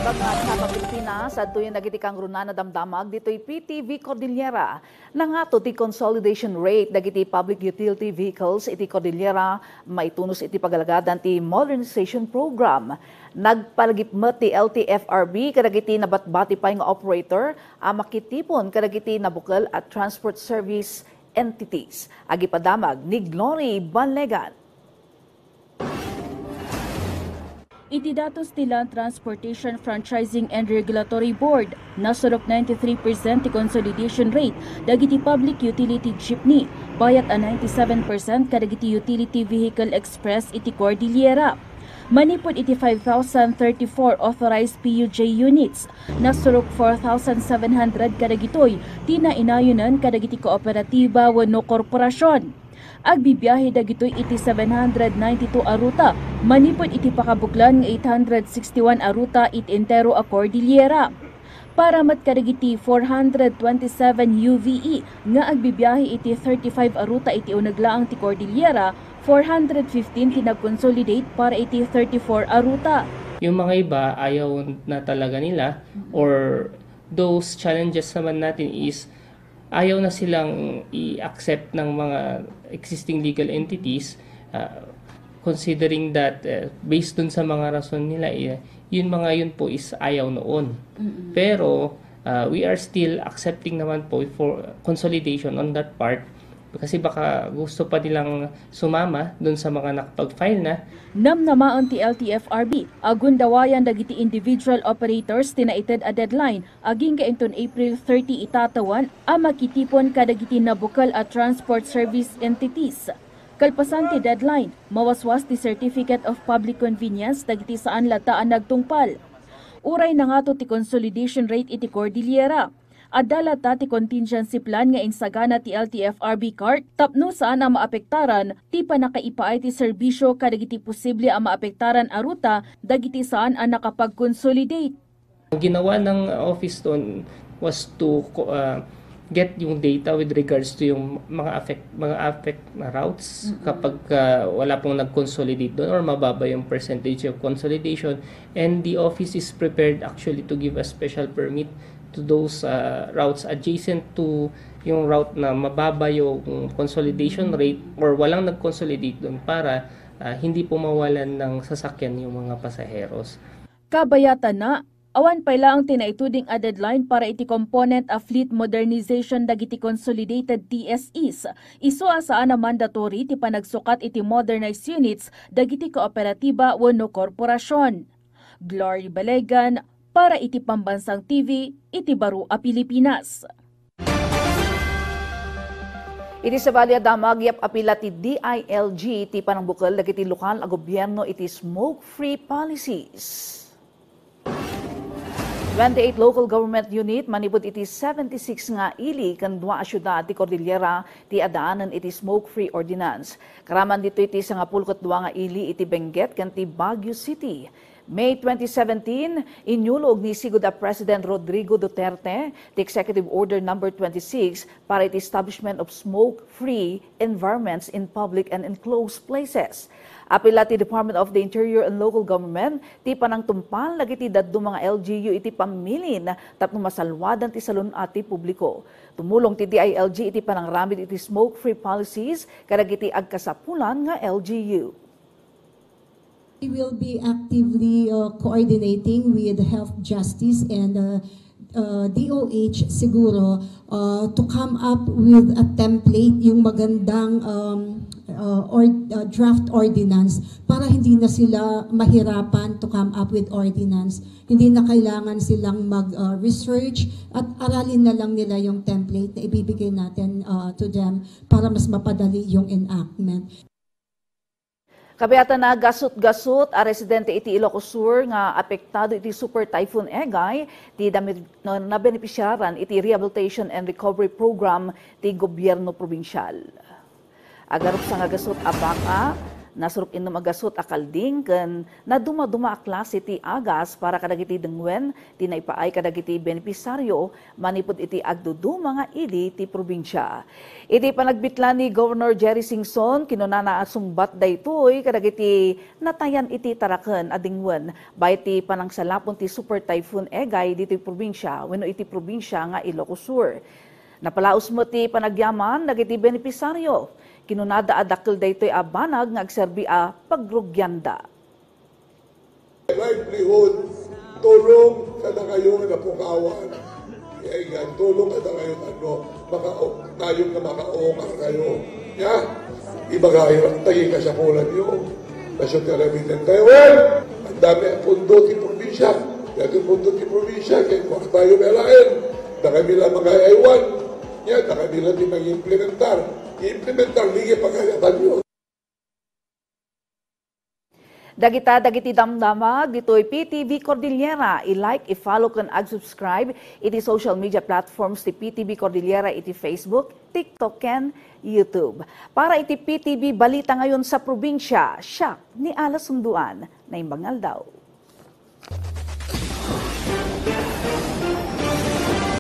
Tabag nga sa Pilipinas at tuyo nagitikang runa na damdamag dito'y PTV Cordillera. Nangato ti consolidation rate dagiti public utility vehicles iti Cordillera maitunos iti pagalagadan ti modernization program. Nagpalagipmet ti LTFRB kadagiti nabatbati pa nga operator makitipon kadagiti nabukal at transport service entities. Agipadamag ni Glory Banlegan. Iti datos ti Land Transportation Franchising and Regulatory Board, nasurok 93% ti consolidation rate dagiti public utility jeepney, bayat a 97% kadagiti utility vehicle express iti Cordillera. Manipod iti 5,034 authorized PUJ units, nasurok 4,700 kadagitoy ti nainayunan kadagiti kooperatiba wenno korporasyon. Agbibiyahe dagitoy iti 792 aruta, manipod iti pakabuklan nga 861 aruta iti entero a Cordillera. Para kadagiti 427 UVE nga agbibiyahe iti 35 aruta iti unaglaang ti Cordillera, 415 tinag-consolidate para iti 34 aruta. Yung mga iba ayaw na talaga nila or those challenges naman natin is ayaw na silang i-accept ng mga existing legal entities considering that based dun sa mga rason nila yun po is ayaw noon. Pero we are still accepting naman po for consolidation on that part kasi baka gusto pa nilang sumama dun sa mga nakapag-file na. Namnamaan ti LTFRB, agun dawayan dagiti individual operators tinaited a deadline, aging kainton April 30 itatawan, makitipon kadagiti nabukal at transport service entities. Kalpasan ti deadline, mawaswas ti Certificate of Public Convenience dagiti saan lataan nagtungpal. Uray na nga to ti consolidation rate iti Cordillera. Adala ti contingency plan nga insagana ti LTFRB CART, tapno saan ang maapektaran, ti panakaipaay ti serbisyo kadagiti posible ang maapektaran a ruta, dagiti saan ang nakapag-consolidate. Ang ginawa ng office doon was to get yung data with regards to yung mga affect na routes kapag wala pong nag-consolidate doon or mababa yung percentage of consolidation, and the office is prepared actually to give a special permit to those routes adjacent to yung route na mababa yung consolidation rate or walang nag-consolidate doon para hindi po mawalan ng sasakyan yung mga pasaheros. Kabayatan na, awan pala ang tinaituding a deadline para iti component a fleet modernization dagiti consolidated TSEs. Isu asaan na mandatory ti panagsukat iti modernized units dagiti kooperatiba wenno korporasyon. Glory Balegan, para iti Pambansang TV, iti Baro a Pilipinas. Iti sa Balya Damag, yap apila ti DILG, ti panangbukal, dagiti lokal a gobyerno iti smoke-free policies. 28 local government unit manipod iti 76 nga ili kan dua a syudad ti Cordillera ti adaanan iti smoke-free ordinance. Karaman dito iti sa nga pulkot 2 nga ili iti Benguet kan ti Baguio City. May 2017, inyulog ni Siguda President Rodrigo Duterte the Executive Order No. 26 para iti establishment of smoke-free environments in public and enclosed places. Apila ti Department of the Interior and Local Government ti panang tumpal lagiti daddo mga LGU iti pamilin tapno masalwadan ti salun ati publiko. Tumulong ti DILG iti panang ramid iti smoke-free policies kadagiti agkasapulan nga LGU. We will be actively coordinating with Health Justice and DOH siguro to come up with a template, yung magandang draft ordinance para hindi na sila mahirapan to come up with ordinance. Hindi na kailangan silang mag-research at aralin na lang nila yung template na ibibigay natin to them para mas mapadali yung enactment. Kabayatan na gasut-gasut a residente iti Ilocos Sur nga apektado iti Super Typhoon Egay ti na benepisyaran iti Rehabilitation and Recovery Program ti gobyerno probinsyal. Agarop sa nga gasut a baka Nasurok inom agasot akalding ken naduma-duma a klase ti agas para kadagiti dengwen tinaipaay kadagiti benepisaryo manipud iti agduduma nga ili ti probinsya. Iti panagbitlan ni Governor Jerry Singson kinunana sumbat daytoy kadagiti natayan iti taraken a dengwen bay ti panangsalapon ti Super Typhoon Egay ditoy probinsya wenno iti probinsya nga Ilocos Sur. Napalaos mo ti panagyaman dagiti benepisaryo. Kinunada adakkel daytoy a banag nga agserbi a pagrugyanda. Livelihood, tulong kada kayo nga napukawan. Kaya tulong kada kayo tayo nga makaongar kayo. Ya, iba kayo, tagi ka sa kulan nyo. Kasyo teramitin tayo. Well, ang dami ang pundo ti probinsya. Kaya ang pundo ti probinsya, kaya kung tayo melain, na kami lang mga aywan. Ya, na kami lang di mag-implementar. I-implementar ligi pagkayatan nyo. Dagiti damdamag ditoy PTV Cordillera. I-like, i-follow ken ag-subscribe iti social media platforms ti PTV Cordillera iti Facebook, TikTok ken YouTube. Para iti PTV balita ngayon sa probinsya, siya ni Ala Sunduan na imbangal daw.